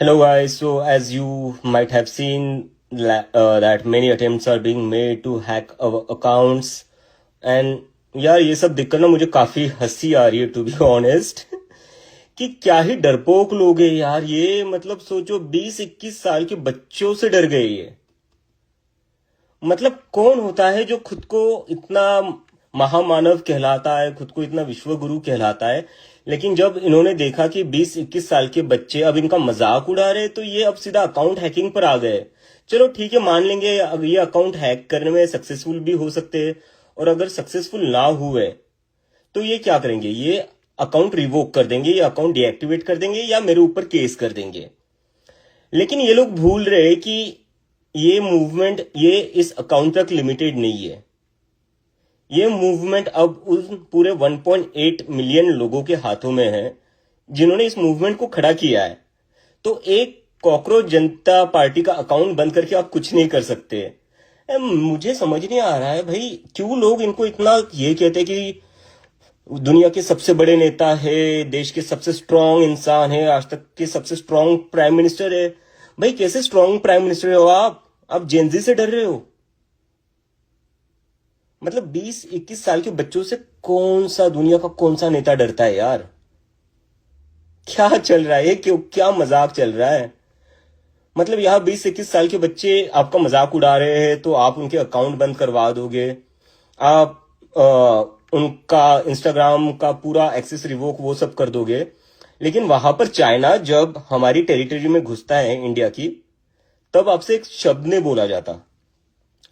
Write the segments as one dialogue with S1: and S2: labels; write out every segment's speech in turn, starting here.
S1: Hello guys, so as you might have seen that many attempts are being made to hack our accounts and यार ये सब देखकर ना मुझे काफी हंसी आ रही है टू बी ऑनेस्ट कि क्या ही डरपोक लोग हैं यार ये मतलब सोचो 20-21 साल के बच्चों से डर गए ये। मतलब कौन होता है जो खुद को इतना महामानव कहलाता है, खुद को इतना विश्वगुरु कहलाता है, लेकिन जब इन्होंने देखा कि 20-21 साल के बच्चे अब इनका मजाक उड़ा रहे तो ये अब सीधा अकाउंट हैकिंग पर आ गए। चलो ठीक है, मान लेंगे अगर ये अकाउंट हैक करने में सक्सेसफुल भी हो सकते हैं, और अगर सक्सेसफुल ना हुए तो ये क्या करेंगे, ये अकाउंट रिवोक कर देंगे, ये अकाउंट डीएक्टिवेट कर देंगे या मेरे ऊपर केस कर देंगे। लेकिन ये लोग भूल रहे कि ये मूवमेंट ये इस अकाउंट तक लिमिटेड नहीं है। ये मूवमेंट अब उन पूरे 1.8 मिलियन लोगों के हाथों में है जिन्होंने इस मूवमेंट को खड़ा किया है। तो एक कॉकरोच जनता पार्टी का अकाउंट बंद करके आप कुछ नहीं कर सकते। मुझे समझ नहीं आ रहा है भाई, क्यों लोग इनको इतना ये कहते हैं कि दुनिया के सबसे बड़े नेता है, देश के सबसे स्ट्रांग इंसान है, आज तक के सबसे स्ट्रांग प्राइम मिनिस्टर है। भाई कैसे स्ट्रांग प्राइम मिनिस्टर हो आप जेनजी से डर रहे हो? मतलब 20-21 साल के बच्चों से कौन सा दुनिया का कौन सा नेता डरता है यार? क्या चल रहा है, क्यों क्या मजाक चल रहा है? मतलब यहाँ 20-21 साल के बच्चे आपका मजाक उड़ा रहे हैं तो आप उनके अकाउंट बंद करवा दोगे, आप उनका इंस्टाग्राम का पूरा एक्सेस रिवोक वो सब कर दोगे। लेकिन वहां पर चाइना जब हमारी टेरिटरी में घुसता है इंडिया की, तब आपसे एक शब्द नहीं बोला जाता।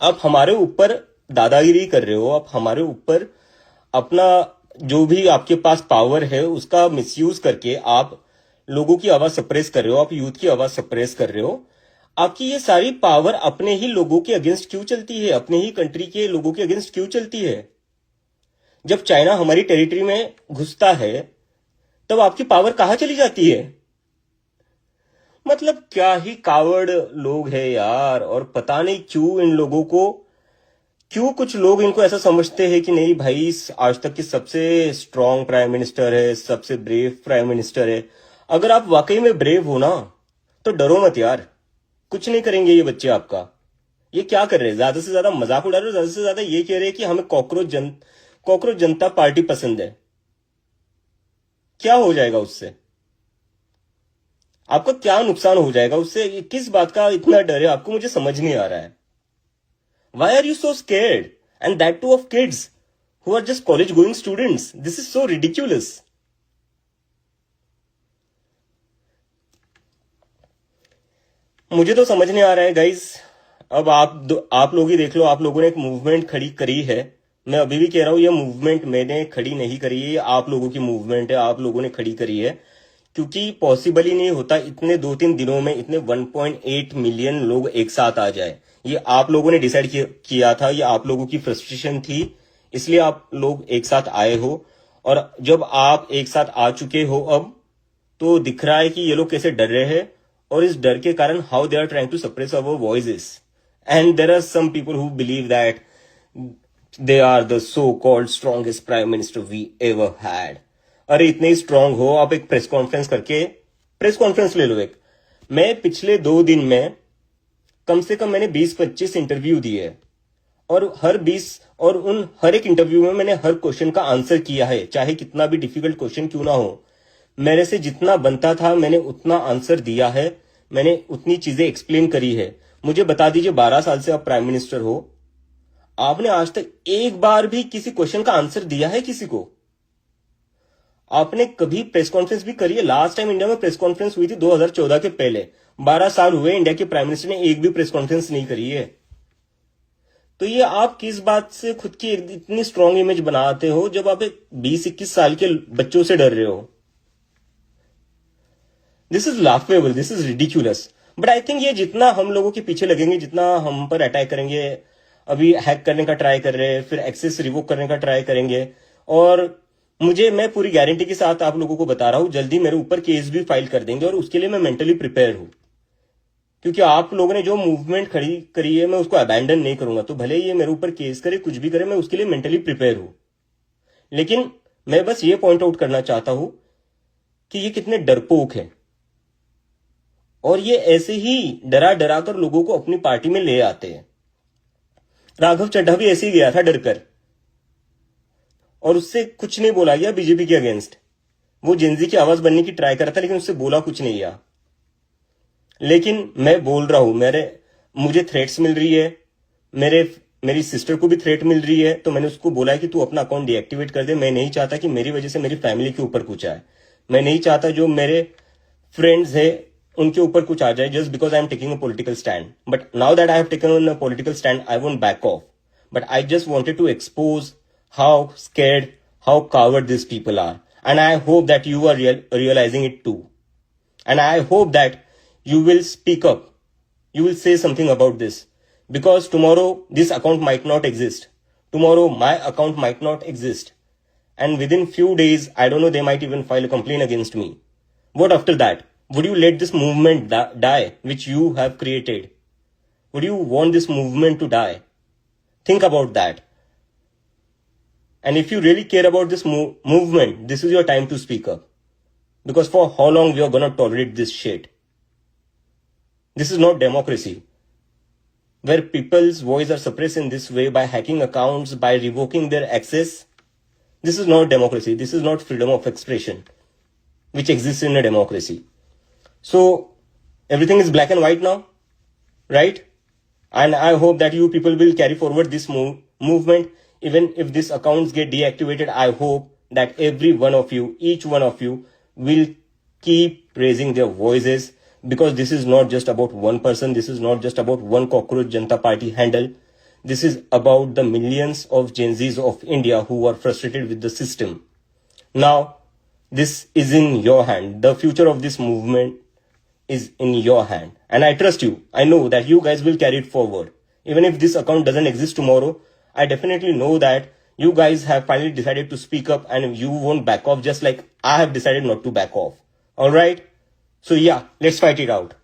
S1: आप हमारे ऊपर दादागिरी कर रहे हो, आप हमारे ऊपर अपना जो भी आपके पास पावर है उसका मिसयूज करके आप लोगों की आवाज सप्रेस कर रहे हो, आप यूथ की आवाज सप्रेस कर रहे हो। आपकी ये सारी पावर अपने ही लोगों के अगेंस्ट क्यों चलती है, अपने ही कंट्री के लोगों के अगेंस्ट क्यों चलती है? जब चाइना हमारी टेरिटरी में घुसता है तब आपकी पावर कहां चली जाती है? मतलब क्या ही कावड़ लोग हैं यार। और पता नहीं क्यों इन लोगों को, क्यों कुछ लोग इनको ऐसा समझते हैं कि नहीं भाई आज तक की सबसे स्ट्रांग प्राइम मिनिस्टर है, सबसे ब्रेव प्राइम मिनिस्टर है। अगर आप वाकई में ब्रेव हो ना तो डरो मत यार, कुछ नहीं करेंगे ये बच्चे आपका। ये क्या कर रहे हैं, ज्यादा से ज्यादा मजाक उड़ा रहे हो, ज्यादा से ज्यादा ये कह रहे हैं कि हमें कॉकरोच जनता पार्टी पसंद है। क्या हो जाएगा उससे? आपका क्या नुकसान हो जाएगा उससे? किस बात का इतना डर है आपको, मुझे समझ नहीं आ रहा है। Why are you so scared? And that too of kids who are just college going students. This is so ridiculous. मुझे तो समझ नहीं आ रहा है गाइस। अब आप लोग ही देख लो, आप लोगों ने एक मूवमेंट खड़ी करी है। मैं अभी भी कह रहा हूं ये मूवमेंट मैंने खड़ी नहीं करी है, ये आप लोगों की मूवमेंट है, आप लोगों ने खड़ी करी है। क्योंकि पॉसिबल ही नहीं होता इतने 2-3 दिनों में इतने 1.8 मिलियन लोग एक साथ आ जाए। ये आप लोगों ने डिसाइड किया था, ये आप लोगों की फ्रस्ट्रेशन थी, इसलिए आप लोग एक साथ आए हो। और जब आप एक साथ आ चुके हो अब, तो दिख रहा है कि ये लोग कैसे डर रहे हैं, और इस डर के कारण how they are trying to suppress our voices. And there are some people who believe that they are the so called strongest prime minister we ever had. अरे इतने ही स्ट्रांग हो आप, एक प्रेस कॉन्फ्रेंस ले लो एक। मैं पिछले 2 दिन में कम से कम मैंने 20-25 इंटरव्यू दिए, और और उन हर एक इंटरव्यू में मैंने हर क्वेश्चन का आंसर किया है, चाहे कितना भी डिफिकल्ट क्वेश्चन क्यों ना हो। मेरे से जितना बनता था मैंने उतना आंसर दिया है, मैंने उतनी चीजें एक्सप्लेन करी है। मुझे बता दीजिए, 12 साल से आप प्राइम मिनिस्टर हो, आपने आज तक एक बार भी किसी क्वेश्चन का आंसर दिया है किसी को? आपने कभी प्रेस कॉन्फ्रेंस भी करी है? लास्ट टाइम इंडिया में प्रेस कॉन्फ्रेंस हुई थी 2014 के पहले। 12 साल हुए इंडिया के प्राइम मिनिस्टर ने एक भी प्रेस कॉन्फ्रेंस नहीं करी है। तो ये आप किस बात से खुद की इतनी स्ट्रांग इमेज बनाते हो जब आप 20-21 साल के बच्चों से डर रहे हो? This is laughable, this is ridiculous. But I think ये जितना हम लोगों के पीछे लगेंगे, जितना हम पर अटैक करेंगे, अभी हैक करने का ट्राई कर रहे हैं, फिर एक्सेस रिवोक करने का ट्राई करेंगे, और मैं पूरी गारंटी के साथ आप लोगों को बता रहा हूं जल्दी मेरे ऊपर केस भी फाइल कर देंगे, और उसके लिए मैं मेंटली प्रिपेयर हूं। क्योंकि आप लोगों ने जो मूवमेंट खड़ी करी है मैं उसको अबैंडन नहीं करूंगा। तो भले ये मेरे ऊपर केस करे, कुछ भी करे, मैं उसके लिए मेंटली प्रिपेयर हूं। लेकिन मैं बस ये पॉइंट आउट करना चाहता हूं कि ये कितने डरपोक हैं। और ये ऐसे ही डरा डरा कर लोगों को अपनी पार्टी में ले आते हैं। राघव चड्ढा भी ऐसे ही गया था डरकर, और उससे कुछ नहीं बोला गया बीजेपी के अगेंस्ट। वो जेनजी की आवाज बनने की ट्राई कर रहा था, लेकिन उससे बोला कुछ नहीं गया। लेकिन मैं बोल रहा हूं, मुझे थ्रेट्स मिल रही है, मेरी सिस्टर को भी थ्रेट मिल रही है, तो मैंने उसको बोला है कि तू अपना अकाउंट डीएक्टिवेट कर दे। मैं नहीं चाहता कि मेरी वजह से मेरी फैमिली के ऊपर कुछ आए। मैं नहीं चाहता जो मेरे फ्रेंड्स है उनके ऊपर कुछ आ जाए just because I am taking a political stand. But now that I have taken a political stand, I won't back off, but I just wanted to expose how scared, how coward this people are, and I hope that you are realizing it too. And I hope that you will speak up. You will say something about this. Because tomorrow this account might not exist. Tomorrow my account might not exist. And within few days, I don't know, they might even file a complaint against me. What after that? Would you let this movement die, which you have created? Would you want this movement to die? Think about that. And if you really care about this movement, this is your time to speak up. Because for how long we are going to tolerate this shit? This is not democracy. Where people's voice are suppressed in this way by hacking accounts, by revoking their access. This is not democracy. This is not freedom of expression, which exists in a democracy. So, everything is black and white now, right? And I hope that you people will carry forward this movement. Even if these accounts get deactivated, I hope that every one of you, each one of you, will keep raising their voices, because this is not just about one person. This is not just about one Cockroach Janata Party handle. This is about the millions of Gen Zs of India who are frustrated with the system. Now, this is in your hand. The future of this movement is in your hand. And I trust you. I know that you guys will carry it forward. Even if this account doesn't exist tomorrow, I definitely know that you guys have finally decided to speak up and you won't back off, just like I have decided not to back off. Alright? So yeah, let's fight it out.